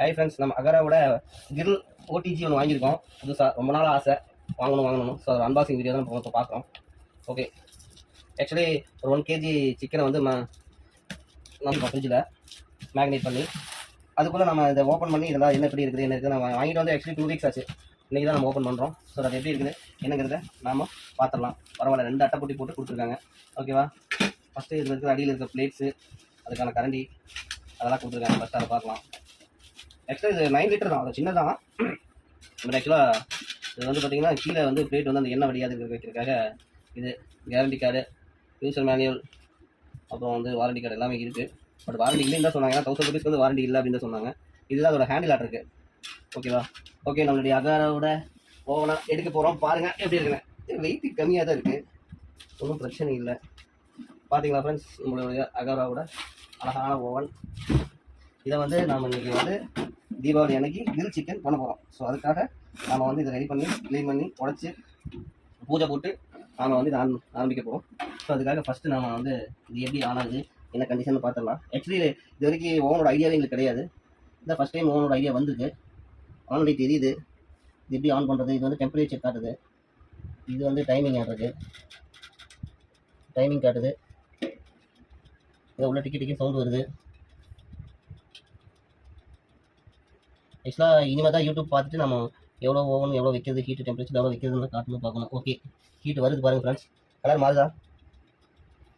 Hi friends, நம்ம அகராவோட grill OTG ஒன்று வாங்கியிருக்கோம். புதுசாக ரொம்ப நாள் ஆசை வாங்கணும். ஸோ ஒரு அன்பாக்சிங் வீடியோ தான் இப்போ பார்க்குறோம். ஓகே, ஆக்சுவலி ஒரு 1 kg சிக்கனை வந்து நம்ம ஃப்ரிட்ஜில் மேக்னேட் பண்ணி அதுக்குள்ளே நம்ம இதை ஓப்பன் பண்ணி இதெல்லாம் என்ன இருக்குது நம்ம வாங்கிட்டு வந்து ஆக்சுவலி 2 weeks ஆச்சு. இன்றைக்கி தான் நம்ம ஓப்பன் பண்ணுறோம். ஸோ அது எப்படி இருக்குது என்னங்கிறத நாம் பார்த்துடலாம். பரவாயில்ல, 2 அட்டைப்பொட்டி போட்டு கொடுத்துருக்காங்க. ஓகேவா? ஃபஸ்ட்டு இதில் இருக்கிற அடியில் இருக்கிற பிளேட்ஸு, அதுக்கான கரண்டி அதெல்லாம் கொடுத்துருக்காங்க. ஃபஸ்ட்டு அதை பார்க்கலாம். ஆக்சுவலாக இது 9 லிட்டர் தான், அது சின்னதான். பட் ஆக்சுவலாக இது வந்து பார்த்தீங்கன்னா கீழே வந்து பிளேட் வந்து அந்த எண்ணெய் வடியாது வைக்கிறதுக்காக இது கேரண்டி கார்டு, யூசர் மேனுவல், அப்புறம் வந்து வாரண்டி கார்டு எல்லாமே இருக்குது. பட் வாரண்டி இல்லைன்னு தான் சொன்னாங்க. 1000 rupees வந்து வாரண்டி இல்லை அப்படின்னு தான் சொன்னாங்க. இதுதான் அதோட ஹேண்டில் ஆட் இருக்குது. ஓகேவா? ஓகே, நம்மளுடைய அகாராவோட ஓவனை எடுக்க போகிறோம். பாருங்கள் எப்படி இருக்குன்னு. வெயிட் கம்மியாக தான் இருக்குது, ஒன்றும் பிரச்சனை இல்லை. பார்த்தீங்களா ஃப்ரெண்ட்ஸ், நம்மளுடைய அகாராவோட அழகான ஓவன். இதை வந்து நாம் இன்றைக்கி வந்து தீபாவளி அன்னைக்கு கிரில் சிக்கன் பண்ண போகிறோம். ஸோ அதுக்காக நாம் வந்து இதை ரெடி பண்ணி க்ளீன் பண்ணி உடச்சி பூஜை போட்டு நாம் வந்து இதை ஆரம்பிக்க போகிறோம். ஸோ அதுக்காக ஃபஸ்ட்டு நாம் வந்து இது எப்படி ஆன் ஆகுது, என்ன கண்டிஷன் பார்த்துடலாம். ஆக்சுவலி இது வரைக்கும் ஓவனோட ஐடியாவே எங்களுக்கு கிடையாது. இந்த ஃபஸ்ட் டைம் ஓவனோட ஐடியா வந்திருக்கு. ஆன்லைன் தெரியுது இது எப்படி ஆன் பண்ணுறது. இது வந்து டெம்பரேச்சர் காட்டுது, இது வந்து டைமிங் ஆடுறது, டைமிங் காட்டுது. இதை உள்ள டிக்கெட் சவுண்ட் வருது. ஆக்சுவலாக இனிமேல் தான் யூடியூப் பார்த்துட்டு நம்ம எவ்வளோ ஓவன் எவ்வளோ வைக்கிறது, ஹீட்டு டெம்பரேச்சர் எவ்வளோ வைக்கிறதுன்னு காட்டணும் பார்க்கணும். ஓகே, ஹீட் வருது பாருங்கள் ஃப்ரெண்ட்ஸ். கலர் மாறுதா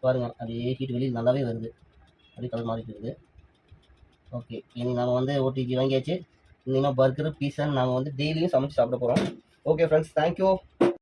பாருங்கள், அப்படியே ஹீட் வெளியில் நல்லாவே வருது. அப்படியே கலர் மாறிட்டு இருக்குது. ஓகே, இனி நாம் வந்து ஓடிஜி வாங்கியாச்சு. இனிமேல் பர்கர் பீஸான்னு நாம் வந்து டெய்லியும் சமைச்சு சாப்பிட போகிறோம். Okay friends, thank you.